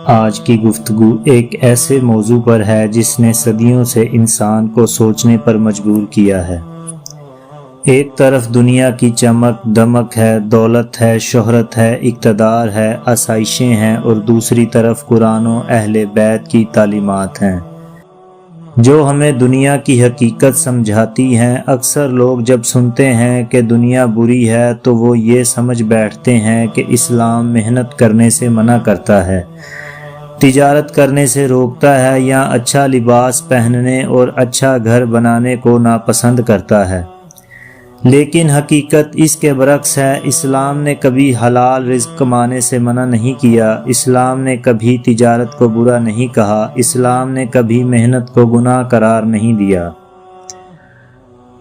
آج کی گفتگو ایک ایسے موضوع پر ہے جس نے صدیوں سے انسان کو سوچنے پر مجبور کیا ہے۔ ایک طرف دنیا کی چمک دمک ہے، دولت ہے، شہرت ہے، اقتدار ہے، آسائشیں ہیں، اور دوسری طرف قرآن و اہل بیت کی تعلیمات ہیں جو ہمیں دنیا کی حقیقت سمجھاتی ہیں۔ اکثر لوگ جب سنتے ہیں کہ دنیا بری ہے تو وہ یہ سمجھ بیٹھتے ہیں کہ اسلام محنت کرنے سے منع کرتا ہے، تجارت کرنے سے روکتا ہے، یا اچھا لباس پہننے اور اچھا گھر بنانے کو ناپسند کرتا ہے۔ لیکن حقیقت اس کے برعکس ہے۔ اسلام نے کبھی حلال رزق کمانے سے منع نہیں کیا، اسلام نے کبھی تجارت کو برا نہیں کہا، اسلام نے کبھی محنت کو گناہ قرار نہیں دیا۔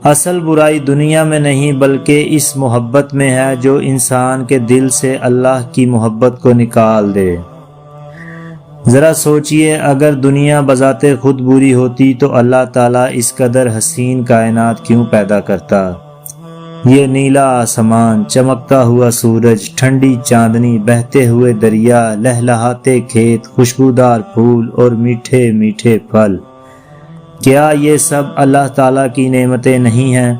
اصل برائی دنیا میں نہیں بلکہ اس محبت میں ہے جو انسان کے دل سے اللہ کی محبت کو نکال دے۔ ذرا سوچئے، اگر دنیا بذات خود بری ہوتی تو اللہ تعالیٰ اس قدر حسین کائنات کیوں پیدا کرتا؟ یہ نیلا آسمان، چمکتا ہوا سورج، ٹھنڈی چاندنی، بہتے ہوئے دریا، لہلہاتے کھیت، خوشبودار پھول اور میٹھے میٹھے پھل، کیا یہ سب اللہ تعالیٰ کی نعمتیں نہیں ہیں؟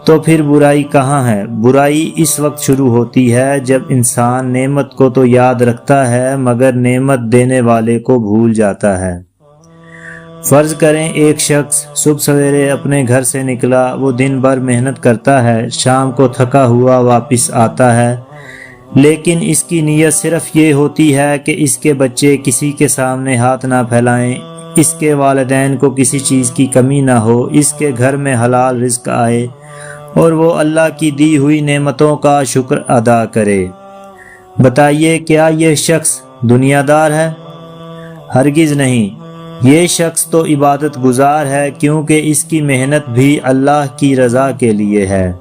تو پھر برائی کہاں ہے؟ برائی اس وقت شروع ہوتی ہے جب انسان نعمت کو تو یاد رکھتا ہے مگر نعمت دینے والے کو بھول جاتا ہے۔ فرض کریں ایک شخص صبح سویرے اپنے گھر سے نکلا، وہ دن بھر محنت کرتا ہے، شام کو تھکا ہوا واپس آتا ہے، لیکن اس کی نیت صرف یہ ہوتی ہے کہ اس کے بچے کسی کے سامنے ہاتھ نہ پھیلائیں، اس کے والدین کو کسی چیز کی کمی نہ ہو، اس کے گھر میں حلال رزق آئے اور وہ اللہ کی دی ہوئی نعمتوں کا شکر ادا کرے۔ بتائیے کیا یہ شخص دنیا دار ہے؟ ہرگز نہیں۔ یہ شخص تو عبادت گزار ہے کیونکہ اس کی محنت بھی اللہ کی رضا کے لیے ہے۔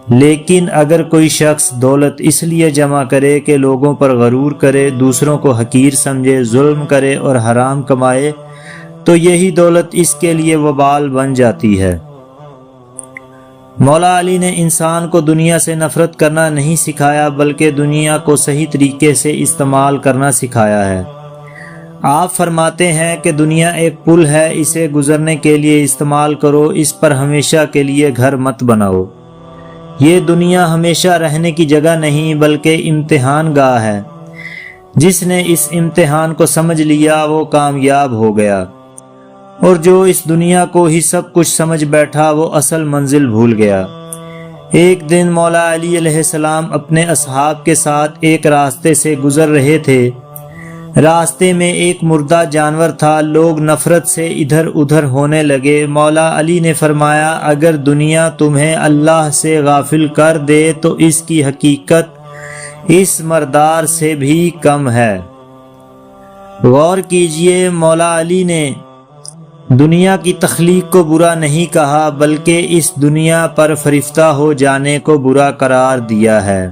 لیکن اگر کوئی شخص دولت اس لیے جمع کرے کہ لوگوں پر غرور کرے، دوسروں کو حقیر سمجھے، ظلم کرے اور حرام کمائے، تو یہی دولت اس کے لیے وبال بن جاتی ہے۔ مولا علی نے انسان کو دنیا سے نفرت کرنا نہیں سکھایا بلکہ دنیا کو صحیح طریقے سے استعمال کرنا سکھایا ہے۔ آپ فرماتے ہیں کہ دنیا ایک پل ہے، اسے گزرنے کے لیے استعمال کرو، اس پر ہمیشہ کے لیے گھر مت بناؤ۔ یہ دنیا ہمیشہ رہنے کی جگہ نہیں بلکہ امتحان گاہ ہے۔ جس نے اس امتحان کو سمجھ لیا وہ کامیاب ہو گیا، اور جو اس دنیا کو ہی سب کچھ سمجھ بیٹھا وہ اصل منزل بھول گیا۔ ایک دن مولا علی علیہ السلام اپنے اصحاب کے ساتھ ایک راستے سے گزر رہے تھے۔ راستے میں ایک مردہ جانور تھا، لوگ نفرت سے ادھر ادھر ہونے لگے۔ مولا علی نے فرمایا، اگر دنیا تمہیں اللہ سے غافل کر دے تو اس کی حقیقت اس مردار سے بھی کم ہے۔ غور کیجئے، مولا علی نے دنیا کی تخلیق کو برا نہیں کہا بلکہ اس دنیا پر فریفتہ ہو جانے کو برا قرار دیا ہے۔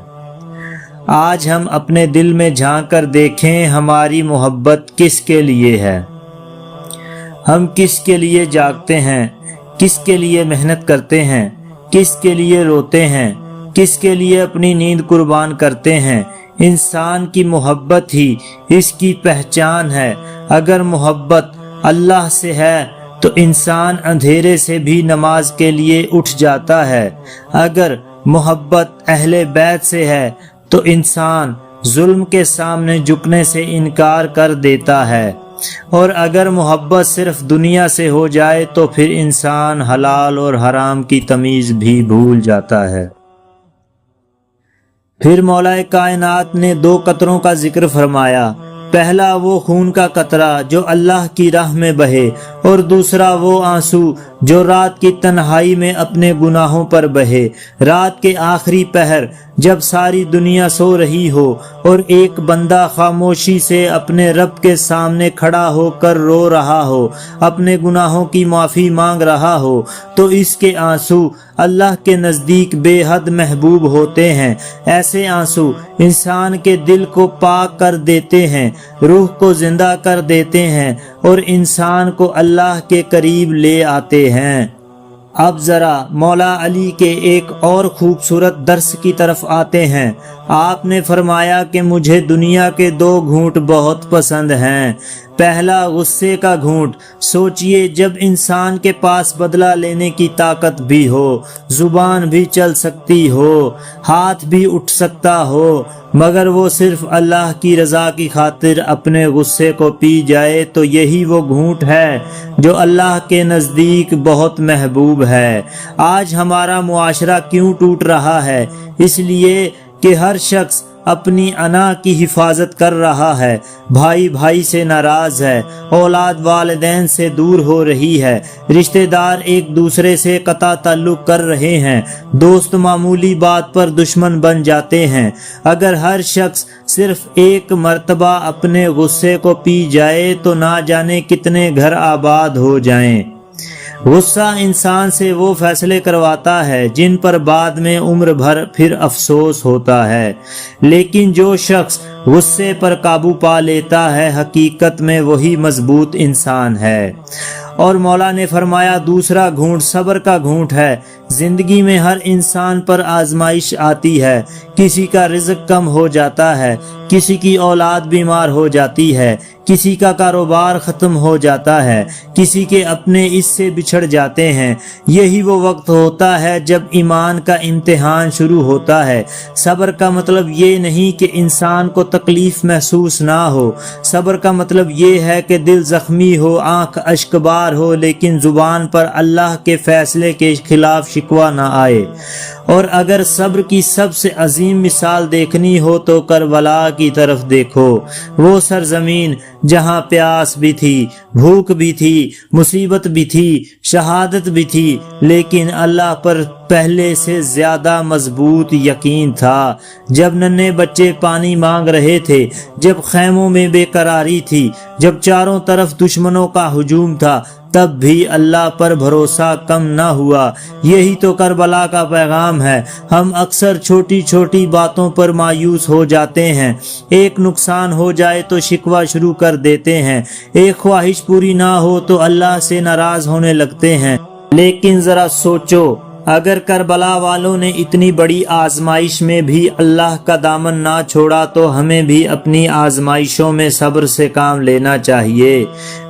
آج ہم اپنے دل میں جھانک کر دیکھیں، ہماری محبت کس کے لیے ہے؟ ہم کس کے لیے جاگتے ہیں؟ کس کے لیے محنت کرتے ہیں؟ کس کے لیے روتے ہیں؟ کس کے لیے اپنی نیند قربان کرتے ہیں؟ انسان کی محبت ہی اس کی پہچان ہے۔ اگر محبت اللہ سے ہے تو انسان اندھیرے سے بھی نماز کے لیے اٹھ جاتا ہے۔ اگر محبت اہل بیت سے ہے تو انسان ظلم کے سامنے جھکنے سے انکار کر دیتا ہے، اور اگر محبت صرف دنیا سے ہو جائے تو پھر انسان حلال اور حرام کی تمیز بھی بھول جاتا ہے۔ پھر مولا کائنات نے 2 قطروں کا ذکر فرمایا، پہلا وہ خون کا قطرہ جو اللہ کی راہ میں بہے، اور دوسرا وہ آنسو جو رات کی تنہائی میں اپنے گناہوں پر بہے۔ رات کے آخری پہر جب ساری دنیا سو رہی ہو اور ایک بندہ خاموشی سے اپنے رب کے سامنے کھڑا ہو کر رو رہا ہو، اپنے گناہوں کی معافی مانگ رہا ہو، تو اس کے آنسو اللہ کے نزدیک بے حد محبوب ہوتے ہیں۔ ایسے آنسو انسان کے دل کو پاک کر دیتے ہیں، روح کو زندہ کر دیتے ہیں اور انسان کو اللہ کے قریب لے آتے ہیں۔ اب ذرا مولا علی کے ایک اور خوبصورت درس کی طرف آتے ہیں۔ آپ نے فرمایا کہ مجھے دنیا کے 2 گھونٹ بہت پسند ہیں۔ پہلا غصے کا گھونٹ۔ سوچئے جب انسان کے پاس بدلہ لینے کی طاقت بھی ہو، زبان بھی چل سکتی ہو، ہاتھ بھی اٹھ سکتا ہو، مگر وہ صرف اللہ کی رضا کی خاطر اپنے غصے کو پی جائے، تو یہی وہ گھونٹ ہے جو اللہ کے نزدیک بہت محبوب ہے۔ آج ہمارا معاشرہ کیوں ٹوٹ رہا ہے؟ اس لیے کہ ہر شخص اپنی انا کی حفاظت کر رہا ہے، بھائی بھائی سے ناراض ہے، اولاد والدین سے دور ہو رہی ہے، رشتہ دار ایک دوسرے سے قطع تعلق کر رہے ہیں، دوست معمولی بات پر دشمن بن جاتے ہیں۔ اگر ہر شخص صرف ایک مرتبہ اپنے غصے کو پی جائے تو نہ جانے کتنے گھر آباد ہو جائیں۔ غصہ انسان سے وہ فیصلے کرواتا ہے جن پر بعد میں عمر بھر پھر افسوس ہوتا ہے، لیکن جو شخص غصے پر قابو پا لیتا ہے حقیقت میں وہی مضبوط انسان ہے۔ اور مولا نے فرمایا دوسرا گھونٹ صبر کا گھونٹ ہے۔ زندگی میں ہر انسان پر آزمائش آتی ہے، کسی کا رزق کم ہو جاتا ہے، کسی کی اولاد بیمار ہو جاتی ہے، کسی کا کاروبار ختم ہو جاتا ہے، کسی کے اپنے اس سے بچھڑ جاتے ہیں۔ یہی وہ وقت ہوتا ہے جب ایمان کا امتحان شروع ہوتا ہے۔ صبر کا مطلب یہ نہیں کہ انسان کو تکلیف محسوس نہ ہو، صبر کا مطلب یہ ہے کہ دل زخمی ہو، آنکھ اشکبار ہو، لیکن زبان پر اللہ کے فیصلے کے خلاف شکوہ نہ آئے۔ اور اگر صبر کی سب سے عظیم مثال دیکھنی ہو تو کربلا کی طرف دیکھو، وہ سرزمین جہاں پیاس بھی تھی، بھوک بھی تھی، مصیبت بھی تھی، شہادت بھی تھی، لیکن اللہ پر پہلے سے زیادہ مضبوط یقین تھا۔ جب ننھے بچے پانی مانگ رہے تھے، جب خیموں میں بے قراری تھی، جب چاروں طرف دشمنوں کا ہجوم تھا، تب بھی اللہ پر بھروسہ کم نہ ہوا۔ یہی تو کربلا کا پیغام ہے۔ ہم اکثر چھوٹی چھوٹی باتوں پر مایوس ہو جاتے ہیں، ایک نقصان ہو جائے تو شکوہ شروع کر دیتے ہیں، ایک خواہش پوری نہ ہو تو اللہ سے ناراض ہونے لگتے ہیں۔ لیکن ذرا سوچو، اگر کربلا والوں نے اتنی بڑی آزمائش میں بھی اللہ کا دامن نہ چھوڑا تو ہمیں بھی اپنی آزمائشوں میں صبر سے کام لینا چاہیے۔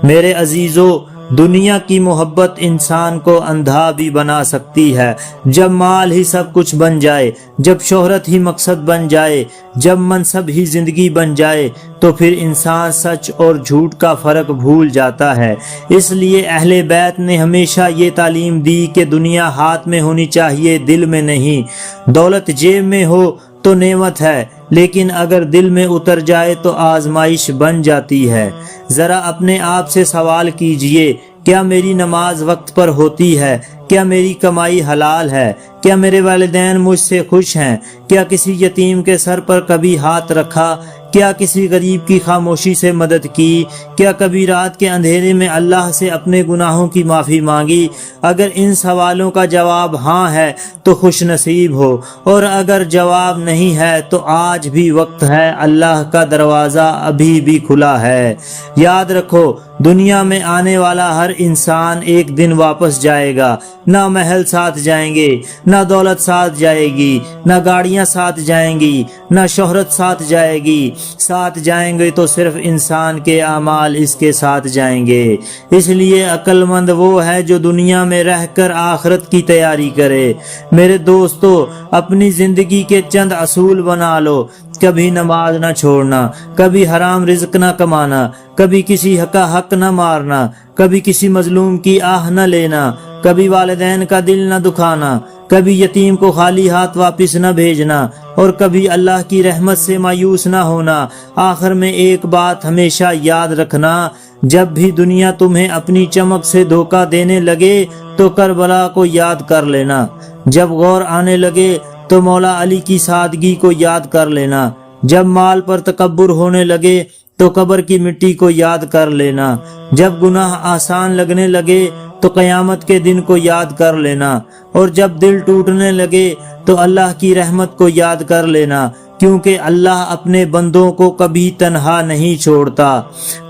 میرے عزیزو، دنیا کی محبت انسان کو اندھا بھی بنا سکتی ہے۔ جب مال ہی سب کچھ بن جائے، جب شہرت ہی مقصد بن جائے، جب منصب ہی زندگی بن جائے، تو پھر انسان سچ اور جھوٹ کا فرق بھول جاتا ہے۔ اس لیے اہل بیت نے ہمیشہ یہ تعلیم دی کہ دنیا ہاتھ میں ہونی چاہیے، دل میں نہیں۔ دولت جیب میں ہو تو نعمت ہے، لیکن اگر دل میں اتر جائے تو آزمائش بن جاتی ہے۔ ذرا اپنے آپ سے سوال کیجئے، کیا میری نماز وقت پر ہوتی ہے؟ کیا میری کمائی حلال ہے؟ کیا میرے والدین مجھ سے خوش ہیں؟ کیا کسی یتیم کے سر پر کبھی ہاتھ رکھا؟ کیا کسی غریب کی خاموشی سے مدد کی؟ کیا کبھی رات کے اندھیرے میں اللہ سے اپنے گناہوں کی معافی مانگی؟ اگر ان سوالوں کا جواب ہاں ہے تو خوش نصیب ہو، اور اگر جواب نہیں ہے تو آج بھی وقت ہے، اللہ کا دروازہ ابھی بھی کھلا ہے۔ یاد رکھو، دنیا میں آنے والا ہر انسان ایک دن واپس جائے گا۔ نہ محل ساتھ جائیں گے، نہ دولت ساتھ جائے گی، نہ گاڑیاں ساتھ جائیں گی، نہ شہرت ساتھ جائے گی۔ ساتھ جائیں گے تو صرف انسان کے اعمال اس کے ساتھ جائیں گے۔ اس لیے عقل مند وہ ہے جو دنیا میں رہ کر آخرت کی تیاری کرے۔ میرے دوستو، اپنی زندگی کے چند اصول بنا لو۔ کبھی نماز نہ چھوڑنا، کبھی حرام رزق نہ کمانا، کبھی کسی کا حق نہ مارنا، کبھی کسی مظلوم کی آہ نہ لینا، کبھی والدین کا دل نہ دکھانا، کبھی یتیم کو خالی ہاتھ واپس نہ بھیجنا، اور کبھی اللہ کی رحمت سے مایوس نہ ہونا۔ آخر میں ایک بات ہمیشہ یاد رکھنا، جب بھی دنیا تمہیں اپنی چمک سے دھوکہ دینے لگے تو کربلا کو یاد کر لینا۔ جب غور آنے لگے تو مولا علی کی سادگی کو یاد کر لینا۔ جب مال پر تکبر ہونے لگے تو قبر کی مٹی کو یاد کر لینا۔ جب گناہ آسان لگنے لگے تو قیامت کے دن کو یاد کر لینا، اور جب دل ٹوٹنے لگے تو اللہ کی رحمت کو یاد کر لینا، کیونکہ اللہ اپنے بندوں کو کبھی تنہا نہیں چھوڑتا۔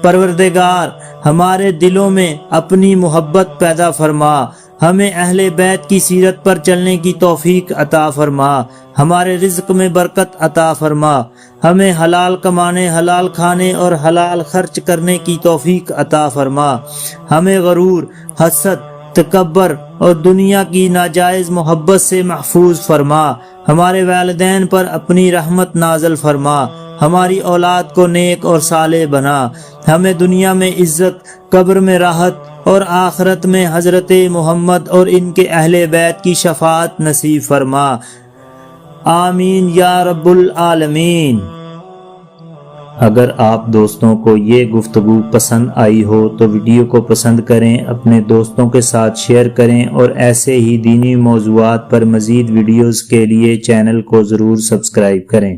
پروردگار، ہمارے دلوں میں اپنی محبت پیدا فرما، ہمیں اہل بیت کی سیرت پر چلنے کی توفیق عطا فرما، ہمارے رزق میں برکت عطا فرما، ہمیں حلال کمانے، حلال کھانے اور حلال خرچ کرنے کی توفیق عطا فرما، ہمیں غرور، حسد، تکبر اور دنیا کی ناجائز محبت سے محفوظ فرما، ہمارے والدین پر اپنی رحمت نازل فرما، ہماری اولاد کو نیک اور صالح بنا، ہمیں دنیا میں عزت، قبر میں راحت اور آخرت میں حضرت محمد اور ان کے اہل بیت کی شفاعت نصیب فرما، آمین یا رب العالمین۔ اگر آپ دوستوں کو یہ گفتگو پسند آئی ہو تو ویڈیو کو پسند کریں، اپنے دوستوں کے ساتھ شیئر کریں اور ایسے ہی دینی موضوعات پر مزید ویڈیوز کے لیے چینل کو ضرور سبسکرائب کریں۔